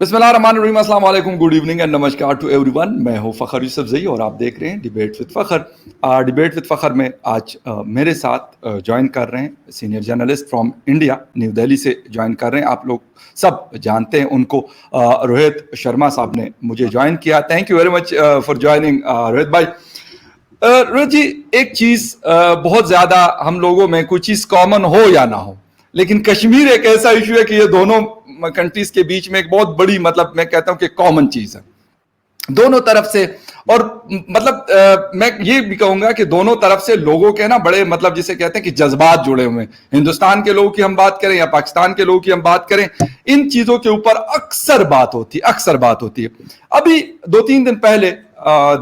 बिस्मिल्लाहिर्रहमानिर्रहीम, अस्सलाम वालेकुम, गुड इवनिंग एंड नमस्कार टू एवरीवन। मैं हूं फ़खर यूसुफजई और आप देख रहे हैं debate with Fakhar. Debate with Fakhar में आज मेरे साथ ज्वाइन कर रहे हैं senior journalist from India, new Delhi से ज्वाइन कर रहे हैं। आप लोग सब जानते हैं उनको, रोहित शर्मा साहब ने मुझे ज्वाइन किया। Thank you very much for joining Rohit भाई। रोहित जी, एक चीज़ बहुत ज़्यादा हम लोगों में कोई चीज़ कॉमन हो या ना हो, लेकिन कश्मीर एक ऐसा इशू है कि ये दोनों कंट्रीज के बीच में एक बहुत बड़ी, मतलब मैं कहता हूं कि कॉमन चीज है दोनों तरफ से। और मतलब मैं ये भी कहूंगा कि दोनों तरफ से लोगों के ना बड़े, मतलब जिसे कहते हैं कि जज्बात जुड़े हुए हैं। हिंदुस्तान के लोगों की हम बात करें या पाकिस्तान के लोगों की हम बात करें, इन चीजों के ऊपर अक्सर बात होती है। अभी 2-3 दिन पहले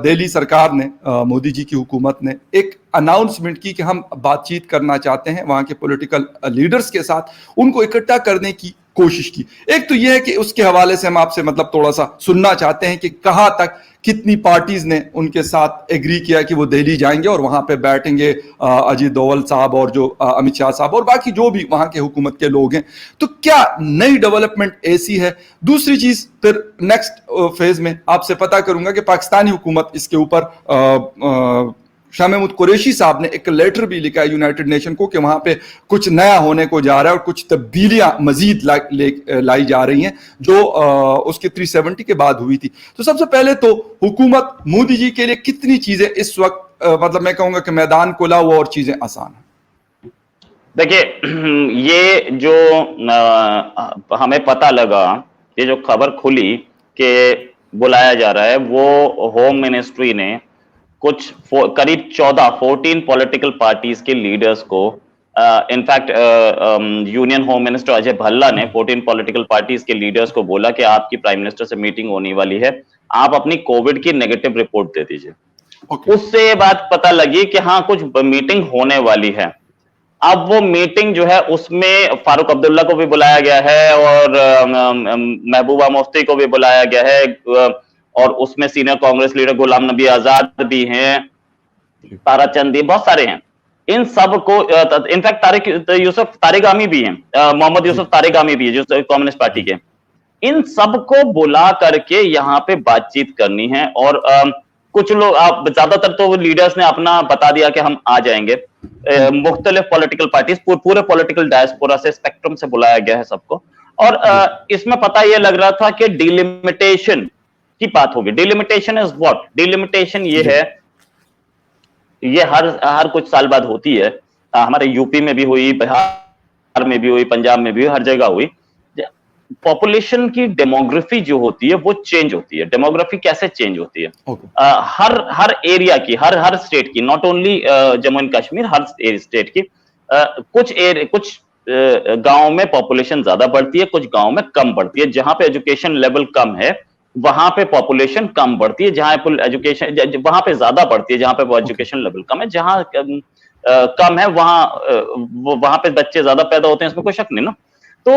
दिल्ली सरकार ने, मोदी जी की हुकूमत ने एक अनाउंसमेंट की कि हम बातचीत करना चाहते हैं वहां के पॉलिटिकल लीडर्स के साथ, उनको इकट्ठा करने की कोशिश की। एक तो यह है कि उसके हवाले से हम आपसे मतलब थोड़ा सा सुनना चाहते हैं कि कहां तक कितनी पार्टीज ने उनके साथ एग्री किया कि वो दिल्ली जाएंगे और वहां पे बैठेंगे अजीत डोवल साहब और जो अमित शाह साहब और बाकी जो भी वहां के हुकूमत के लोग हैं। तो क्या नई डेवलपमेंट ऐसी है? दूसरी चीज फिर नेक्स्ट फेज में आपसे पता करूंगा कि पाकिस्तानी हुकूमत इसके ऊपर शाह महमूद कुरैशी साहब ने एक लेटर भी लिखा है यूनाइटेड नेशन को कि वहां पे कुछ नया होने को जा रहा है और कुछ तब्दीलियां मजीद लाई जा रही हैं जो उसके 370 के बाद हुई थी। तो सबसे पहले तो हुकूमत मोदी जी के लिए कितनी चीजें इस वक्त मतलब मैं कहूंगा कि मैदान खुला हुआ और चीजें आसान है? देखिए, ये जो हमें पता लगा, ये जो खबर खुली कि बुलाया जा रहा है, वो होम मिनिस्ट्री ने कुछ करीब 14 पॉलिटिकल पार्टीज के लीडर्स को, in fact union home minister Ajay Bhalla ने 14 पॉलिटिकल पार्टीज के लीडर्स को बोला कि आपकी प्राइम मिनिस्टर से मीटिंग होने वाली है, आप अपनी कोविड की नेगेटिव रिपोर्ट दे दीजिए। उससे ये बात पता लगी कि हाँ, कुछ मीटिंग होने वाली है। अब वो मीटिंग जो है उसमें फारूक अब्दुल्ला को भी बुलाया गया है और महबूबा मुफ्ती को भी बुलाया गया है, और उसमें सीनियर कांग्रेस लीडर गुलाम नबी आजाद भी हैं, ताराचंद, बहुत सारे हैं। इन सब को, इनफैक्ट तारिक आमी भी हैं, मोहम्मद यूसुफ तारिक आमी भी है जो कम्युनिस्ट पार्टी के। इन सबको बुला करके यहाँ पे बातचीत करनी है। और कुछ लोग, आप ज्यादातर तो लीडर्स ने अपना बता दिया कि हम आ जाएंगे। मुख्तलिफ पॉलिटिकल पार्टीज, पूरे पॉलिटिकल डायस्पोरा से, स्पेक्ट्रम से बुलाया गया है सबको। और इसमें पता यह लग रहा था कि डिलिमिटेशन की बात होगी। Delimitation is what? डिलिमिटेशन ये है, ये हर कुछ साल बाद होती है। हमारे यूपी में भी हुई, बिहार में भी हुई, पंजाब में भी हुई, हर जगह हुई। पॉपुलेशन की डेमोग्राफी जो होती है वो चेंज होती है। डेमोग्राफी कैसे चेंज होती है? हर एरिया की, हर स्टेट की, not only Jammu and Kashmir, her state की कुछ गांव में पॉपुलेशन ज्यादा बढ़ती है, कुछ गांव में कम बढ़ती है। जहां पे एजुकेशन लेवल कम है वहां पे पॉपुलेशन कम बढ़ती है, जहां पे एजुकेशन, वहां पे ज्यादा बढ़ती है जहां पे एजुकेशन लेवल कम है। जहां कम है वहां पे बच्चे ज्यादा पैदा होते हैं, इसमें कोई शक नहीं ना। तो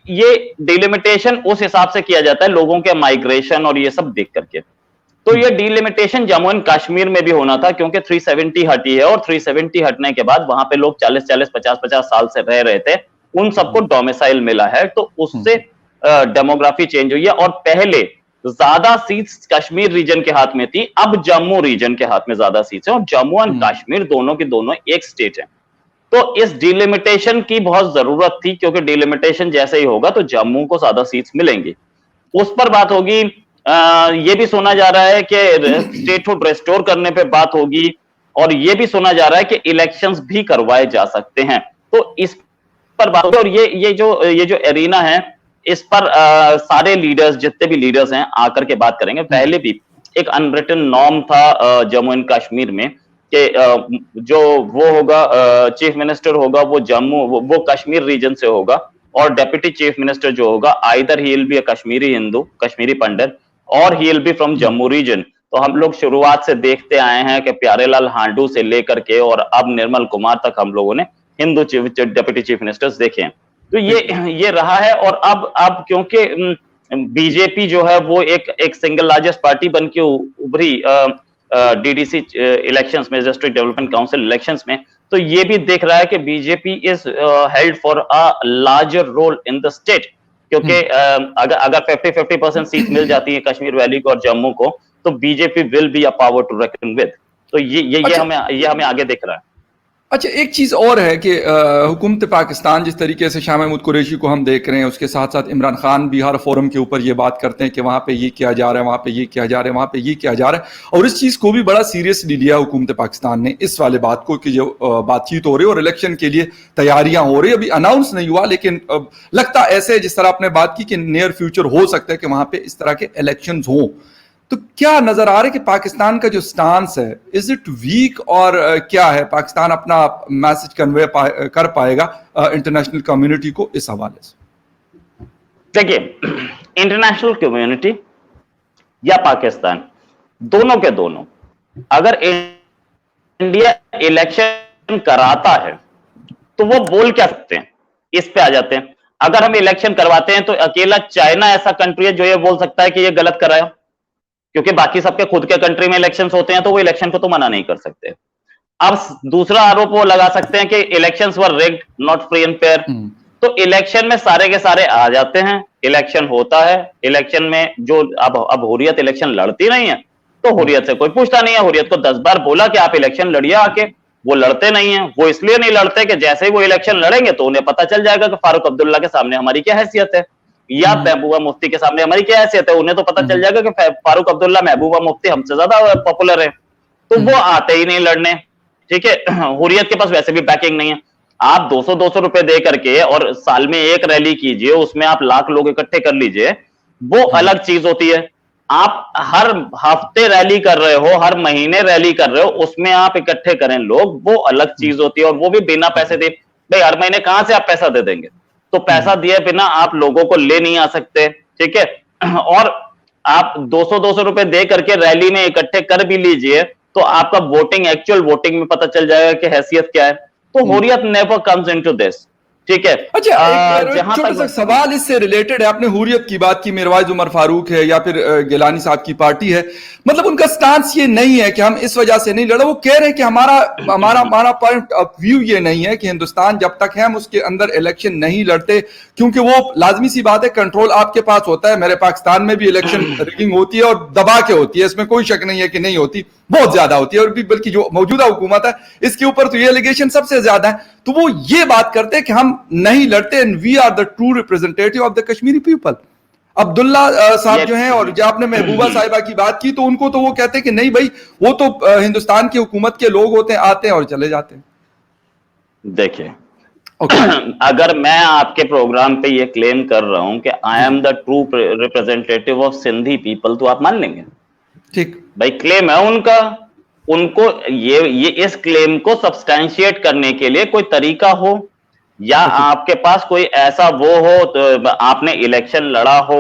ये डिलिमिटेशन उस हिसाब से किया जाता है, लोगों के माइग्रेशन और ये सब देख करके। तो ये डिलिमिटेशन जम्मू एंड कश्मीर में भी होना था, क्योंकि 370 हटी है और 370 हटने के बाद वहां पे लोग 40-40, 50-50 साल से रह रहे थे, उन सबको डोमिसाइल मिला है। तो उससे डेमोग्राफी चेंज हुई है। और पहले ज्यादा सीट्स कश्मीर रीजन के हाथ में थी, अब जम्मू रीजन के हाथ में ज्यादा सीट्स है। और जम्मू एंड कश्मीर दोनों के दोनों एक स्टेट है। तो इस डिलिमिटेशन की बहुत जरूरत थी, क्योंकि डिलिमिटेशन जैसे ही होगा तो जम्मू को ज्यादा सीट्स मिलेंगी, उस पर बात होगी। ये भी सुना जा रहा है कि स्टेटहुड रेस्टोर करने पे बात होगी, और ये भी सुना जा रहा है कि इलेक्शंस भी करवाए जा सकते हैं। तो इस पर बात होगी। और ये जो एरिना है, इस पर सारे लीडर्स, जितने भी लीडर्स हैं, आकर के बात करेंगे। पहले भी एक अनरिटन नॉर्म था जम्मू एंड कश्मीर में कि जो वो होगा, चीफ मिनिस्टर होगा, वो वो कश्मीर रीजन से होगा, और डेप्यूटी चीफ मिनिस्टर जो होगा, either he will be a Kashmiri Hindu, Kashmiri Pandit, और he will be from Jammu region. तो हम लोग शुरुआत से देखते आए हैं कि प्यारेलाल हांडू से लेकर के और अब निर्मल कुमार तक हम लोगों ने हिंदू डेप्यूटी चीफ मिनिस्टर्स देखे हैं। तो ये रहा है। और अब क्योंकि बीजेपी जो है वो एक सिंगल लार्जेस्ट पार्टी बन के उभरी डीडीसी इलेक्शंस में, डिस्ट्रिक्ट डेवलपमेंट काउंसिल इलेक्शंस में, तो ये भी देख रहा है कि BJP is held for a larger role in the state. क्योंकि अगर 50-50% सीट मिल जाती है कश्मीर वैली को और जम्मू को, तो BJP will be a power to reckon with. तो ये हमें आगे दिख रहा है। अच्छा, एक चीज़ और है कि हुकूमत पाकिस्तान जिस तरीके से शाह महमूद कुरैशी को हम देख रहे हैं, उसके साथ साथ इमरान खान भी हर फोरम के ऊपर ये बात करते हैं कि वहाँ पे ये किया जा रहा है, वहाँ पे ये किया जा रहा है, वहाँ पे ये किया जा रहा है, और इस चीज़ को भी बड़ा सीरियसली लिया हुकूमत पाकिस्तान ने, इस वाले बात को कि जो बातचीत हो रही है और इलेक्शन के लिए तैयारियां हो रही है। अभी अनाउंस नहीं हुआ, लेकिन लगता ऐसे है, जिस तरह आपने बात की कि नियर फ्यूचर हो सकता है कि वहाँ पे इस तरह के इलेक्शन हों। तो क्या नजर आ रहा है कि पाकिस्तान का जो स्टांस है, इज इट वीक, और क्या है पाकिस्तान अपना मैसेज कन्वे कर पाएगा इंटरनेशनल कम्युनिटी को इस हवाले से? देखिए, इंटरनेशनल कम्युनिटी या पाकिस्तान, दोनों के दोनों, अगर इंडिया इलेक्शन कराता है तो वो बोल क्या सकते हैं, इस पे आ जाते हैं। अगर हम इलेक्शन करवाते हैं तो अकेला चाइना ऐसा कंट्री है जो ये बोल सकता है कि ये गलत कराया, क्योंकि बाकी सबके खुद के कंट्री में इलेक्शंस होते हैं, तो वो इलेक्शन को तो मना नहीं कर सकते। अब दूसरा आरोप वो लगा सकते हैं कि elections were rigged, not free and fair. तो इलेक्शन में सारे के सारे आ जाते हैं, इलेक्शन होता है, इलेक्शन में जो अब हुर्रियत इलेक्शन लड़ती नहीं है, तो हुर्रियत से कोई पूछता नहीं है। हुर्रियत को 10 बार बोला कि आप इलेक्शन लड़िए आके, वो लड़ते नहीं है। वो इसलिए नहीं लड़ते कि जैसे ही वो इलेक्शन लड़ेंगे तो उन्हें पता चल जाएगा कि फारूक अब्दुल्ला के सामने हमारी क्या हैसियत है, या महबूबा मुफ्ती के सामने हमारी क्या हैसियत है। उन्हें तो पता चल जाएगा कि फारूक अब्दुल्ला, महबूबा मुफ्ती हमसे ज्यादा पॉपुलर है, तो वो आते ही नहीं लड़ने। ठीक है, हुर्रियत के पास वैसे भी बैकिंग नहीं है। आप 200-200 रुपए दे करके और साल में एक रैली कीजिए, उसमें आप लाख लोग इकट्ठे कर लीजिए, वो अलग चीज होती है। आप हर हफ्ते रैली कर रहे हो, हर महीने रैली कर रहे हो, उसमें आप इकट्ठे करें लोग, वो अलग चीज होती है, और वो भी बिना पैसे दे। भाई हर महीने कहां से आप पैसा दे देंगे? तो पैसा दिए बिना आप लोगों को ले नहीं आ सकते। ठीक है, और आप 200-200 रुपए दे करके रैली में इकट्ठे कर भी लीजिए, तो आपका वोटिंग, एक्चुअल वोटिंग में पता चल जाएगा कि हैसियत क्या है। तो Hurriyat never comes into this. ठीक है। अच्छा, एक छोटा सा सवाल इससे रिलेटेड है। आपने हुर्रियत की बात की, मिरवाइज उमर फारूक है या फिर गिलानी साहब की पार्टी है, मतलब उनका स्टांस ये नहीं है कि हम इस वजह से नहीं लड़े। वो कह रहे हैं कि हमारा पॉइंट ऑफ व्यू ये नहीं है कि हिंदुस्तान जब तक है हम उसके अंदर इलेक्शन नहीं लड़ते, क्योंकि वो लाजमी सी बात है, कंट्रोल आपके पास होता है। मेरे पाकिस्तान में भी इलेक्शन रिगिंग होती है और दबा के होती है, इसमें कोई शक नहीं है कि नहीं होती, बहुत ज्यादा होती है, और भी बल्कि जो मौजूदा हुकूमत है इसके ऊपर तो ये एलिगेशन सबसे ज्यादा है। तो वो ये बात करते हैं कि हम नहीं लड़ते, and we are the true representative of the Kashmiri people. Abdullah sahab जो हैं, और जो आपने महबूबा साहिबा की बात की, तो उनको तो वो कहते हैं कि नहीं भाई, वो तो हिंदुस्तान की हुकूमत के लोग होते हैं, आते हैं और चले जाते हैं। देखिए, अगर मैं आपके प्रोग्राम पे ये क्लेम कर रहा हूं कि I am the true representative of Sindhi people, तो आप मान लेंगे? ठीक भाई, क्लेम है उनका। उनको ये इस क्लेम को सब्सटैंशिएट करने के लिए कोई तरीका हो, या आपके पास कोई ऐसा वो हो, तो आपने इलेक्शन लड़ा हो,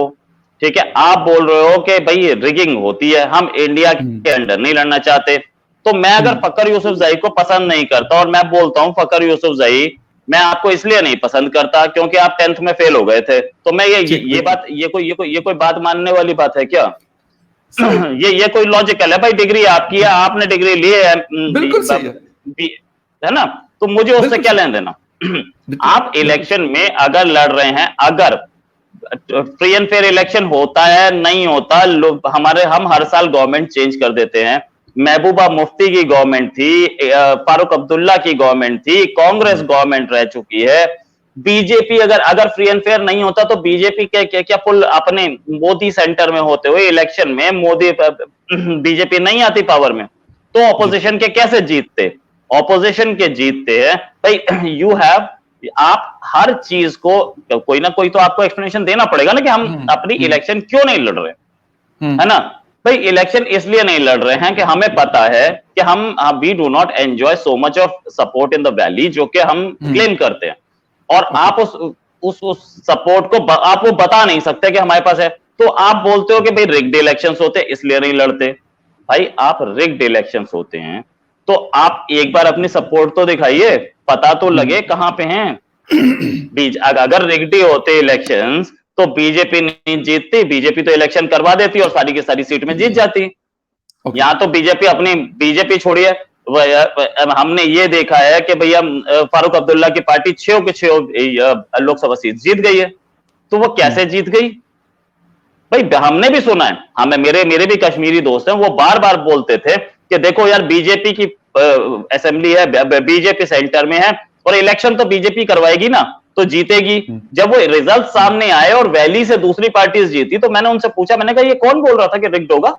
ठीक है, आप बोल रहे हो कि भाई रिगिंग होती है, हम इंडिया के अंडर नहीं लड़ना चाहते। तो मैं अगर फकर यूसुफजई को पसंद नहीं करता, और मैं बोलता हूं फकर यूसुफजई, मैं आपको इसलिए नहीं पसंद करता क्योंकि आप 10th में फेल हो गए थे, तो मैं ये कोई बात मानने वाली बात है क्या? ये कोई लॉजिकल है? भाई डिग्री आपकी है, आपने डिग्री ली है, बिल्कुल सही है ना, तो मुझे उससे क्या लेना देना? आप इलेक्शन में अगर लड़ रहे हैं, अगर फ्री एंड फेयर इलेक्शन होता है नहीं होता, हम हर साल गवर्नमेंट चेंज कर देते हैं। महबूबा मुफ्ती की गवर्नमेंट थी, फारूक अब्दुल्ला की गवर्नमेंट थी, कांग्रेस गवर्नमेंट रह चुकी है। बीजेपी अगर फ्री एंड फेयर नहीं होता तो बीजेपी के क्या फुल अपने मोदी सेंटर में होते हुए इलेक्शन में मोदी बीजेपी नहीं आती पावर में, तो ऑपोजिशन के कैसे जीतते? ऑपोजिशन के जीतते हैं भाई। यू हैव, आप हर चीज को कोई ना कोई तो आपको एक्सप्लेनेशन देना पड़ेगा ना कि हम अपनी इलेक्शन क्यों नहीं लड़ रहे, है ना भाई? इलेक्शन इसलिए नहीं लड़ रहे हैं कि हमें पता है कि we do not enjoy so much of support in the valley जो कि हम क्लेम करते हैं, और आप उस सपोर्ट को आप वो बता नहीं सकते कि हमारे पास है। तो आप बोलते हो कि भाई रिग्ड इलेक्शंस होते इसलिए नहीं लड़ते। भाई आप रिग्ड इलेक्शंस होते हैं तो आप एक बार अपनी सपोर्ट तो दिखाइए, पता तो लगे कहां पे हैं। अगर रिग्ड होते इलेक्शंस तो बीजेपी नहीं जीतती, बीजेपी तो इलेक्शन करवा देती और सारी की सारी सीट में जीत जाती। यहां तो बीजेपी छोड़िए, हमने ये देखा है कि भैया फारूक अब्दुल्ला की पार्टी 6 के 6 लोकसभा सीट जीत गई है। तो वो कैसे जीत गई? भाई हमने भी सुना है, हमें मेरे भी कश्मीरी दोस्त हैं, वो बार बार बोलते थे कि देखो यार बीजेपी की असेंबली है, बीजेपी सेंटर में है और इलेक्शन तो बीजेपी करवाएगी ना तो जीतेगी। जब वो रिजल्ट सामने आए और वैली से दूसरी पार्टीज जीती तो मैंने उनसे पूछा, मैंने कहा ये कौन बोल रहा था कि रिग्ड होगा?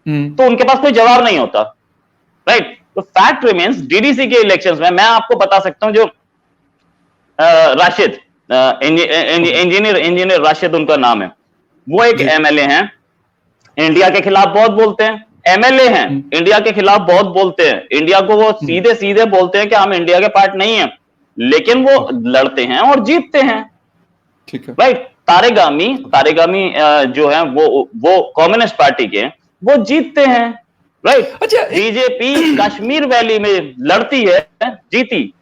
तो उनके पास कोई जवाब नहीं होता, राइट? तो फैक्ट रिमेन्स, डीडीसी के इलेक्शंस में मैं आपको बता सकता हूं, जो राशिद, इंजीनियर राशिद उनका नाम है, वो एक एमएलए हैं, इंडिया के खिलाफ बहुत बोलते हैं, एमएलए हैं, इंडिया के खिलाफ बहुत बोलते हैं, इंडिया को वो सीधे सीधे बोलते हैं कि हम इंडिया के पार्ट नहीं हैं, लेकिन वो लड़ते हैं और जीतते हैं, ठीक है, राइट? तारेगामी जो है वो कम्युनिस्ट पार्टी के, वो जीतते हैं, राइट? अच्छा, बीजेपी कश्मीर वैली में लड़ती है, जीती।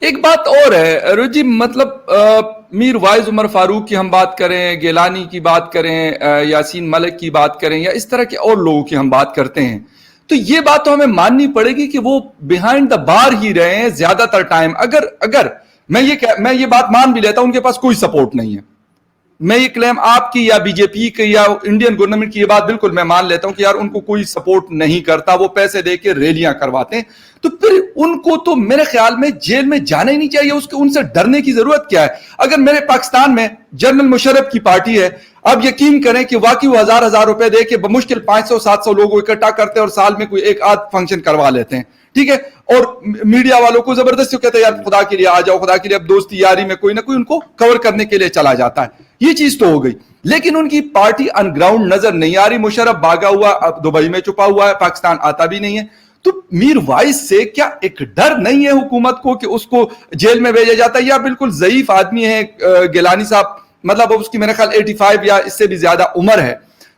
एक बात और है अरुण जी, मतलब मीर वाइज उमर फारूक की हम बात करें, गिलानी की बात करें, यासीन मलिक की बात करें, या इस तरह के और लोगों की हम बात करते हैं, तो ये बात तो हमें माननी पड़ेगी कि वो बिहाइंड द बार ही रहे हैं ज्यादातर टाइम। अगर मैं ये बात मान भी लेता हूं उनके पास कोई सपोर्ट नहीं है, मैं ये क्लेम आपकी या बीजेपी की या इंडियन गवर्नमेंट की ये बात बिल्कुल मैं मान लेता हूं कि यार उनको कोई सपोर्ट नहीं करता, वो पैसे देके रैलियां करवाते हैं, तो फिर उनको तो मेरे ख्याल में जेल में जाना ही नहीं चाहिए। उनसे डरने की जरूरत क्या है? अगर मेरे पाकिस्तान में जनरल मुशर्रफ की पार्टी है, अब यकीन करें कि वाकई वो हजार रुपए दे के मुश्किल 500-700 लोगों को इकट्ठा करते हैं और साल में कोई एक आध फंक्शन करवा लेते हैं, ठीक है, और मीडिया वालों को जबरदस्ती कहते हैं यार खुदा के लिए आ जाओ, खुदा के लिए, अब दोस्ती यारी में कोई ना कोई उनको कवर करने के लिए चला जाता है। ये चीज तो हो गई, लेकिन उनकी पार्टी अनग्राउंड नजर नहीं आ रही। मुशर्रफ भागा हुआ अब दुबई में छुपा हुआ है, पाकिस्तान आता भी नहीं है। तो मीर वाइस से क्या एक डर नहीं है हुकूमत को कि उसको जेल में भेजा जाता है? या बिल्कुल ज़ईफ आदमी है गिलानी साहब, मतलब उसकी मेरे ख्याल 85 या इससे भी ज्यादा उम्र है,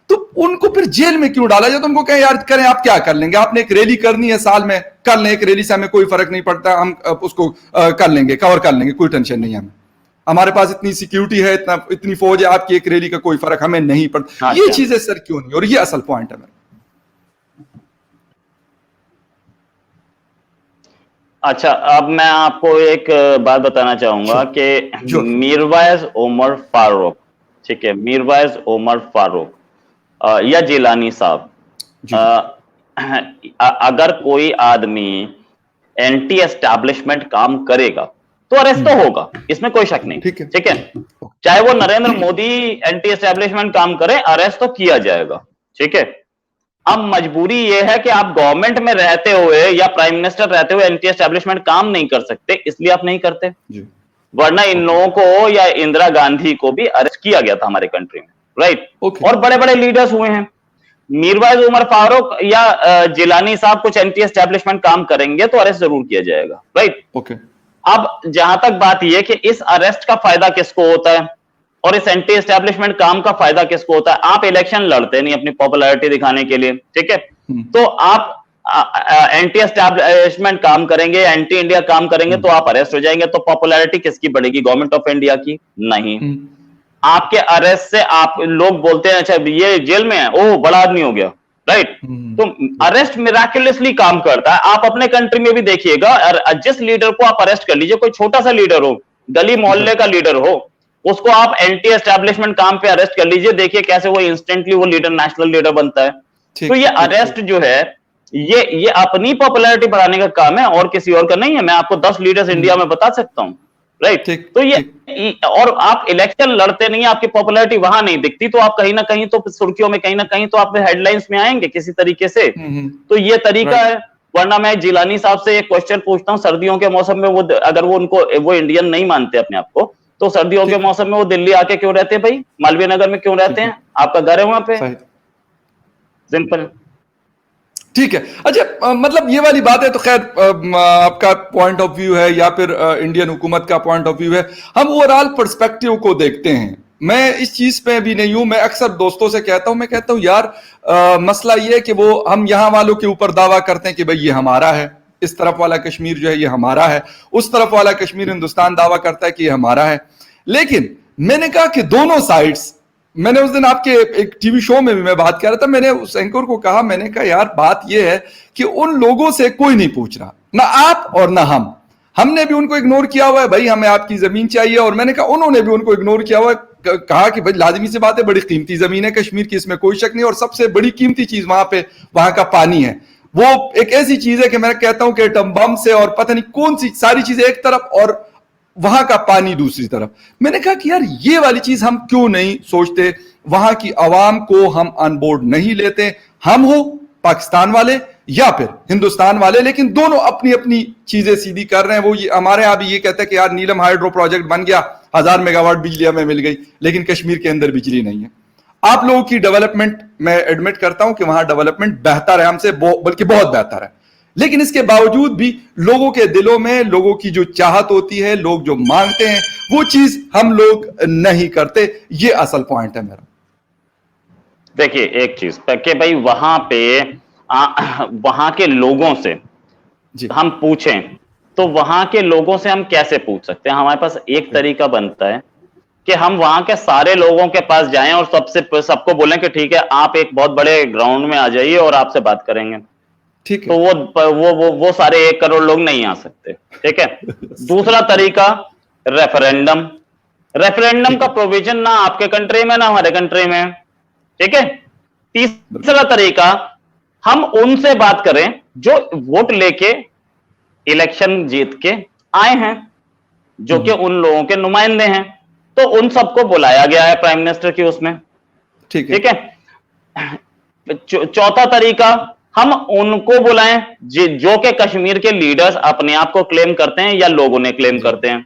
तो उनको फिर जेल में क्यों डाला जाए? तो उनको कहें यार करें, आप क्या कर लेंगे, आपने एक रैली करनी है साल में, कर लें, एक रैली से हमें कोई फर्क नहीं पड़ता, हम उसको कर लेंगे, कवर कर लेंगे, कोई टेंशन नहीं है हमें, हमारे पास इतनी सिक्योरिटी है, इतनी फौज है, आपकी एक रैली का कोई फर्क हमें नहीं पड़ता। ये चीजें सर क्यों नहीं? और ये असल पॉइंट है मेरा। अच्छा, अब मैं आपको एक बात बताना चाहूंगा कि मीरवाइज उमर फारूक, ठीक है, मीरवाइज उमर फारूक या जिलानी साहब, अगर कोई आदमी एंटी एस्टैब्लिशमेंट काम करेगा तो अरेस्ट तो होगा, इसमें कोई शक नहीं, ठीक है, चाहे वो नरेंद्र मोदी एंटी एस्टैब्लिशमेंट काम करे, अरेस्ट तो किया जाएगा, ठीक है। अब मजबूरी ये है कि आप गवर्नमेंट में रहते हुए या प्राइम मिनिस्टर रहते हुए एंटी एस्टैब्लिशमेंट काम नहीं कर सकते, इसलिए आप नहीं करते, वरना इन लोगों को या इंदिरा गांधी को भी अरेस्ट किया गया था हमारे कंट्री में, राइट? और बड़े बड़े लीडर्स हुए हैं। मीरवाइज उमर फारूक या जिलानी साहब कुछ एंटी एस्टैब्लिशमेंट काम करेंगे तो अरेस्ट जरूर किया जाएगा, राइट? अब जहां तक बात यह कि इस अरेस्ट का फायदा किसको होता है और इस एंटी एस्टैब्लिशमेंट काम का फायदा किसको होता है? आप इलेक्शन लड़ते नहीं अपनी पॉपुलैरिटी दिखाने के लिए, ठीक है, तो आप एंटी एस्टैब्लिशमेंट काम करेंगे, एंटी इंडिया काम करेंगे तो आप अरेस्ट हो जाएंगे, तो पॉपुलैरिटी किसकी बढ़ेगी? गवर्नमेंट ऑफ इंडिया की नहीं। आपके अरेस्ट से आप लोग बोलते हैं अच्छा ये जेल में है, ओह बड़ा आदमी हो गया, राइट? तो अरेस्ट मिराकुलसली काम करता है। आप अपने कंट्री में भी देखिएगा, जिस लीडर को आप अरेस्ट कर लीजिए, कोई छोटा सा लीडर हो, गली मोहल्ले का लीडर हो, उसको आप एंटी एस्टैब्लिशमेंट काम पे अरेस्ट कर लीजिए, देखिए कैसे वो इंस्टेंटली वो लीडर नेशनल लीडर बनता है। तो ये अरेस्ट जो है ये अपनी पॉपुलैरिटी बढ़ाने का काम है और किसी और का नहीं है। मैं आपको 10 लीडर्स इंडिया में बता सकता हूं, राइट? तो ये और आप इलेक्शन लड़ते नहीं, आपकी पॉपुलैरिटी वहां नहीं दिखती, तो आप कहीं ना कहीं तो सुर्खियों में, कहीं ना कहीं तो आप हेडलाइंस में आएंगे किसी तरीके से। तो ये तरीका है। वरना मैं जिलानी साहब से एक क्वेश्चन पूछता हूँ, सर्दियों के मौसम में वो अगर वो इंडियन नहीं मानते अपने आप को, तो सर्दियों के मौसम में वो दिल्ली आके क्यों रहते हैं भाई? मालवीय नगर में क्यों रहते हैं? आपका घर है वहां पे, सिंपल, ठीक है। अच्छा, मतलब ये वाली बात है तो खैर आपका पॉइंट ऑफ व्यू है या फिर इंडियन हुकूमत का पॉइंट ऑफ व्यू है, हम ओवरऑल पर्सपेक्टिव को देखते हैं। मैं इस चीज पे भी नहीं हूं, मैं अक्सर दोस्तों से कहता हूं, मैं कहता हूं यार मसला ये है कि वो हम यहां वालों के ऊपर दावा करते हैं कि भाई ये हमारा है, इस तरफ वाला कश्मीर जो है ये हमारा है, उस तरफ वाला कश्मीर हिंदुस्तान दावा करता है कि ये हमारा है। लेकिन मैंने कहा कि दोनों साइड्स, मैंने उस दिन आपके एक टीवी शो में भी मैं बात कर रहा था, मैंने उस एंकर को कहा, मैंने कहा यार बात यह है कि उन लोगों से कोई नहीं पूछ रहा, ना आप और ना हमने भी उनको इग्नोर किया हुआ है, भाई हमें आपकी जमीन चाहिए, और मैंने कहा उन्होंने भी उनको इग्नोर किया हुआ है, कहा कि भाई लाजमी सी बात है, बड़ी कीमती जमीन है कश्मीर की, इसमें कोई शक नहीं, और सबसे बड़ी कीमती चीज वहां का पानी है। वो एक ऐसी चीज है कि मैं कहता हूं कि एटम बम से और पता नहीं कौन सी सारी चीजें एक तरफ और वहां का पानी दूसरी तरफ। मैंने कहा कि यार ये वाली चीज हम क्यों नहीं सोचते, वहां की आवाम को हम ऑन बोर्ड नहीं लेते, हम हो पाकिस्तान वाले या फिर हिंदुस्तान वाले, लेकिन दोनों अपनी अपनी चीजें सीधी कर रहे हैं। वो हमारे यहां भी ये कहते हैं कि यार नीलम हाइड्रो प्रोजेक्ट बन गया, 1000 मेगावाट बिजली हमें मिल गई, लेकिन कश्मीर के अंदर बिजली नहीं है। आप लोगों की डेवलपमेंट, मैं एडमिट करता हूं कि वहां डेवलपमेंट बेहतर है हमसे, बल्कि बहुत बेहतर है, लेकिन इसके बावजूद भी लोगों के दिलों में लोगों की जो चाहत होती है, लोग जो मांगते हैं, वो चीज हम लोग नहीं करते। ये असल पॉइंट है मेरा। देखिए एक चीज कि भाई वहां पे वहां के लोगों से हम पूछें, तो वहां के लोगों से हम कैसे पूछ सकते हैं? हमारे पास एक तरीका बनता है कि हम वहां के सारे लोगों के पास जाएं और सबको बोलें कि ठीक है, आप एक बहुत बड़े ग्राउंड में आ जाइए और आपसे बात करेंगे। ठीक है, तो वो सारे 1 करोड़ लोग नहीं आ सकते। ठीक है। दूसरा तरीका रेफरेंडम। रेफरेंडम का प्रोविजन ना आपके कंट्री में ना हमारे कंट्री में। ठीक है। तीसरा तरीका, हम उनसे बात करें जो वोट लेके इलेक्शन जीत के आए हैं, जो कि उन लोगों के नुमाइंदे हैं, तो उन सबको बुलाया गया है प्राइम मिनिस्टर की उसमें। ठीक है। चौथा तरीका, हम उनको बुलाएं जो कि कश्मीर के लीडर्स अपने आप को क्लेम करते हैं या लोग उन्हें क्लेम करते हैं।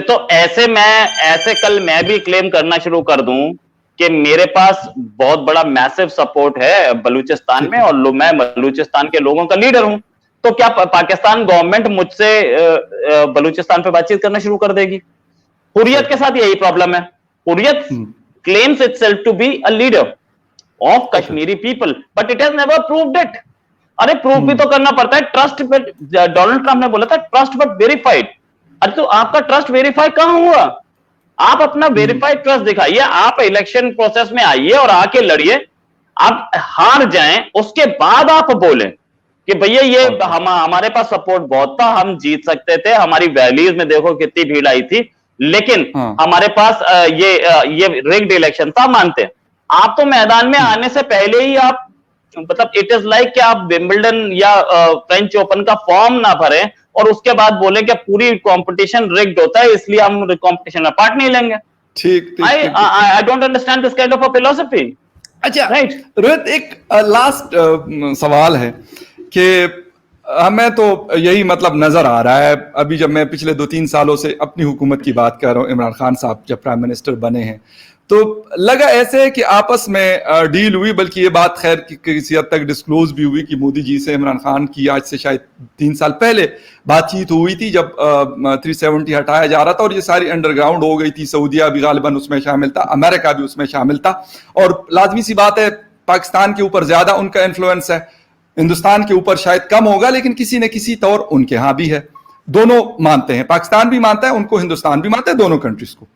तो ऐसे कल मैं भी क्लेम करना शुरू कर दूं कि मेरे पास बहुत बड़ा मैसिव सपोर्ट है बलूचिस्तान में और मैं बलूचिस्तान के लोगों का लीडर हूं, तो क्या पाकिस्तान गवर्नमेंट मुझसे बलूचिस्तान पे बातचीत करना शुरू कर देगी? हुर्रियत के साथ यही प्रॉब्लम है। Hurriyat claims itself to be a leader of Kashmiri people, but it has never proved it. अरे प्रूव भी तो करना पड़ता है। ट्रस्ट पे डोनाल्ड ट्रंप ने बोला था ट्रस्ट बट वेरीफाइड। अरे तो आपका ट्रस्ट वेरीफाई कहां हुआ? आप अपना वेरीफाइड ट्रस्ट दिखाइए, आप इलेक्शन प्रोसेस में आइए और आके लड़िए। आप हार जाएं उसके बाद आप बोलें कि भैया ये हमारे पास सपोर्ट बहुत था, हम जीत सकते थे, हमारी वैलीज में देखो कितनी भीड़ आई थी, लेकिन हमारे पास ये रिग्ड इलेक्शन था, मानते हैं। आप तो मैदान में आने से पहले ही आप मतलब इट इज लाइक कि आप विंबलडन या फ्रेंच ओपन का फॉर्म ना भरें और उसके बाद बोले कि पूरी कंपटीशन रिग्ड होता है इसलिए हम कंपटीशन में पार्ट नहीं लेंगे। ठीक। I don't understand this kind of a philosophy. अच्छा राइट रोहित, एक लास्ट सवाल है कि हमें तो यही मतलब नजर आ रहा है, अभी जब मैं पिछले 2-3 सालों से अपनी हुकूमत की बात कर रहा हूँ, इमरान खान साहब जब प्राइम मिनिस्टर बने हैं तो लगा ऐसे है कि आपस में डील हुई, बल्कि ये बात खैर किसी हद तक डिस्क्लोज भी हुई कि मोदी जी से इमरान खान की आज से शायद 3 साल पहले बातचीत हुई थी जब 370 हटाया जा रहा था और ये सारी अंडरग्राउंड हो गई थी। सऊदीया भी गालिबन उसमें शामिल था, अमेरिका भी उसमें शामिल था, और लाजमी सी बात है पाकिस्तान के ऊपर ज्यादा उनका इन्फ्लुएंस है, हिंदुस्तान के ऊपर शायद कम होगा, लेकिन किसी न किसी तौर उनके यहां भी है। दोनों मानते हैं, पाकिस्तान भी मानता है उनको, हिंदुस्तान भी मानता है, दोनों कंट्रीज को।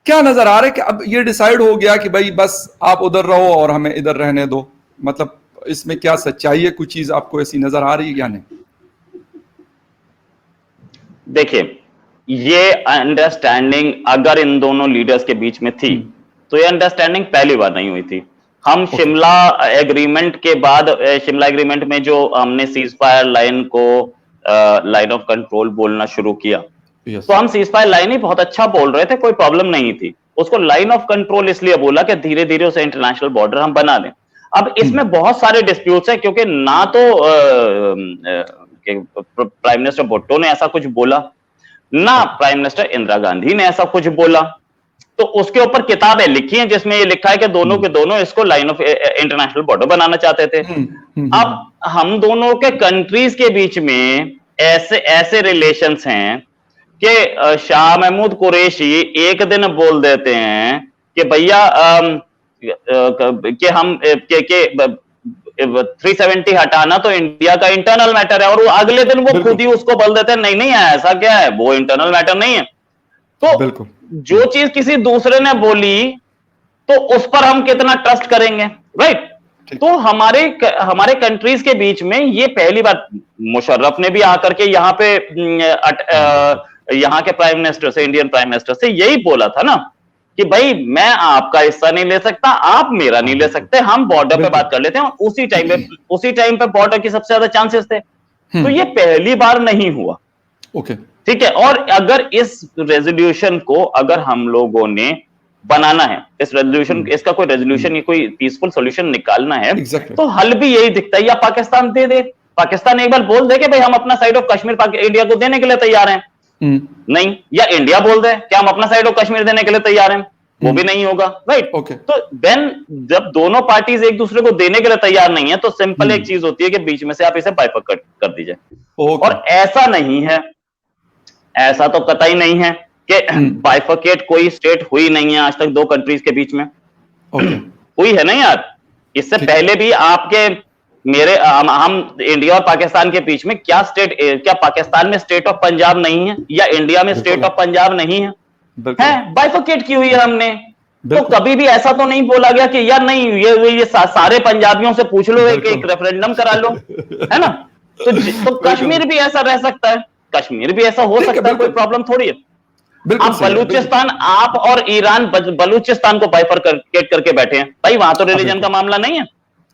क्या नजर आ रहा है कि अब ये डिसाइड हो गया कि भाई बस आप उधर रहो और हमें इधर रहने दो? मतलब इसमें क्या सच्चाई है? कुछ चीज आपको ऐसी नजर आ रही है या नहीं? देखिए, ये अंडरस्टैंडिंग अगर इन दोनों लीडर्स के बीच में थी तो ये अंडरस्टैंडिंग पहली बार नहीं हुई थी। हम शिमला एग्रीमेंट के बाद, शिमला एग्रीमेंट में जो हमने सीज फायर लाइन को लाइन ऑफ कंट्रोल बोलना शुरू किया, तो हम सीज फायर लाइन ही बहुत अच्छा बोल रहे थे, कोई प्रॉब्लम नहीं थी। उसको लाइन ऑफ कंट्रोल इसलिए बोला कि धीरे धीरे उसे इंटरनेशनल बॉर्डर हम बना दें। अब इसमें बहुत सारे डिस्प्यूट्स हैं, क्योंकि ना तो प्राइम मिनिस्टर भुट्टो ने ऐसा कुछ बोला, ना प्राइम मिनिस्टर इंदिरा गांधी ने ऐसा कुछ बोला। तो उसके ऊपर किताबें लिखी हैं जिसमें ये लिखा है कि दोनों के दोनों इसको लाइन ऑफ इंटरनेशनल बॉर्डर बनाना चाहते थे। अब हम दोनों के कंट्रीज के बीच में ऐसे रिलेशंस हैं कि शाह महमूद कुरैशी एक दिन बोल देते हैं कि भैया कि हम 370 हटाना तो इंडिया का इंटरनल मैटर है, और वो अगले दिन वो खुद ही उसको बोल देते हैं नहीं नहीं ऐसा क्या है, वो इंटरनल मैटर नहीं है। तो जो चीज किसी दूसरे ने बोली तो उस पर हम कितना ट्रस्ट करेंगे, राइट? तो हमारे कंट्रीज के बीच में ये पहली बार मुशर्रफ ने भी आकर के यहाँ पे यहाँ के प्राइम मिनिस्टर से, इंडियन प्राइम मिनिस्टर से यही बोला था ना कि भाई मैं आपका हिस्सा नहीं ले सकता, आप मेरा नहीं ले सकते, हम बॉर्डर पे बात कर लेते हैं। उसी टाइम पे बॉर्डर की सबसे ज्यादा चांसेस थे। तो ये पहली बार नहीं हुआ। ओके, ठीक है। और अगर इस रेजोल्यूशन को अगर हम लोगों ने बनाना है, इस रेजोल्यूशन, इसका कोई रेजोल्यूशन, ये कोई पीसफुल सॉल्यूशन निकालना है, तो हल भी यही दिखता है, या पाकिस्तान दे दे, पाकिस्तान एक बार बोल दे कि भाई हम अपना साइड ऑफ कश्मीर इंडिया को देने के लिए तैयार हैं, नहीं, या इंडिया बोल दे कि हम अपना साइड ऑफ कश्मीर देने के लिए तैयार हैं, वो भी नहीं होगा, राइट। तो देन जब दोनों पार्टीज एक दूसरे को देने के लिए तैयार नहीं है, तो सिंपल एक चीज होती है कि बीच में से आप इसे बाइफरकेट कर दीजिए। और ऐसा नहीं है, ऐसा तो कतई नहीं है कि बाइफरकेट कोई स्टेट हुई नहीं है आज तक दो कंट्रीज के बीच में। हुई है ना यार। इससे पहले भी आपके मेरे हम इंडिया और पाकिस्तान के बीच में क्या पाकिस्तान में स्टेट ऑफ पंजाब नहीं है, या इंडिया में स्टेट ऑफ पंजाब नहीं है? बाइफरकेट की हुई है हमने। तो कभी भी ऐसा तो नहीं बोला गया कि यार नहीं, ये सारे पंजाबियों से पूछ लो, एक रेफरेंडम करा लो, है ना। तो कश्मीर भी ऐसा रह सकता है, कश्मीर भी ऐसा हो सकता है, कोई प्रॉब्लम थोड़ी है। आप बलूचिस्तान, आप और ईरान बलूचिस्तान को बाइफरकेट करके बैठे हैं, भाई वहां तो रिलीजन का मामला नहीं है,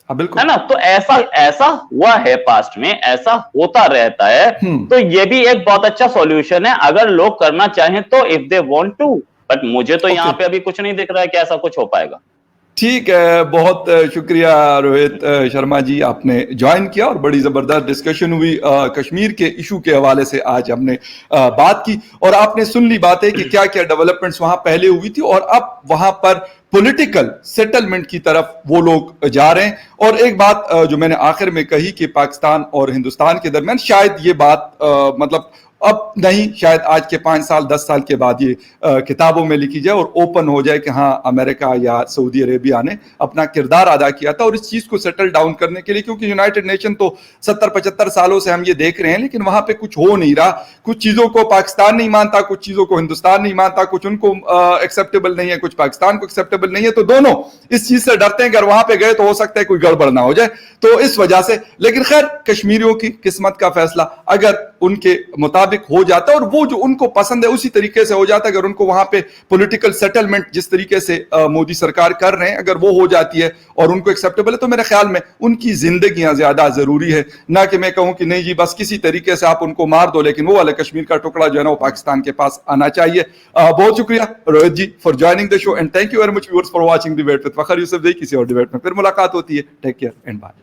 है ना। तो ऐसा हुआ है पास्ट में, ऐसा होता रहता है। तो ये भी एक बहुत अच्छा सॉल्यूशन है अगर लोग करना चाहें तो, if they want to. But मुझे तो यहाँ पे अभी कुछ नहीं दिख रहा है कि ऐसा कुछ हो पाएगा। ठीक है, बहुत शुक्रिया रोहित शर्मा जी, आपने ज्वाइन किया और बड़ी जबरदस्त डिस्कशन हुई कश्मीर के इशू के हवाले से। आज हमने बात की और आपने सुन ली बातें कि क्या क्या डेवलपमेंट्स वहां पहले हुई थी और अब वहां पर पॉलिटिकल सेटलमेंट की तरफ वो लोग जा रहे हैं। और एक बात जो मैंने आखिर में कही कि पाकिस्तान और हिंदुस्तान के दरमियान शायद ये बात मतलब अब नहीं, शायद आज के 5 साल 10 साल के बाद ये किताबों में लिखी जाए और ओपन हो जाए कि हाँ, अमेरिका या सऊदी अरेबिया ने अपना किरदार अदा किया था और इस चीज को सेटल डाउन करने के लिए, क्योंकि यूनाइटेड नेशन तो 70-75 सालों से हम ये देख रहे हैं, लेकिन वहां पे कुछ हो नहीं रहा। कुछ चीजों को पाकिस्तान नहीं मानता, कुछ चीजों को हिंदुस्तान नहीं मानता, कुछ उनको एक्सेप्टेबल नहीं है, कुछ पाकिस्तान को एक्सेप्टेबल नहीं है। तो दोनों इस चीज से डरते हैं, अगर वहां पे गए तो हो सकता है कोई गड़बड़ ना हो जाए, तो इस वजह से। लेकिन खैर, कश्मीरियों की किस्मत का फैसला अगर उनके मुताबिक हो जाता है और वो जो उनको पसंद है उसी तरीके से हो जाता है, अगर उनको वहां पे पॉलिटिकल सेटलमेंट जिस तरीके से मोदी सरकार कर रहे हैं अगर वो हो जाती है और उनको एक्सेप्टेबल है, तो मेरे ख्याल में उनकी जिंदगियां ज्यादा जरूरी है। ना कि मैं कहूं कि नहीं जी बस किसी तरीके से आप उनको मार दो, लेकिन वो वाला कश्मीर का टुकड़ा जो है ना वो पाकिस्तान के पास आना चाहिए। बहुत शुक्रिया Rohit ji for joining the show and thank you very much viewers for watching debate with Fakhar Yusufzai. किसी और डिबेट में फिर मुलाकात होती है। Take care and bye.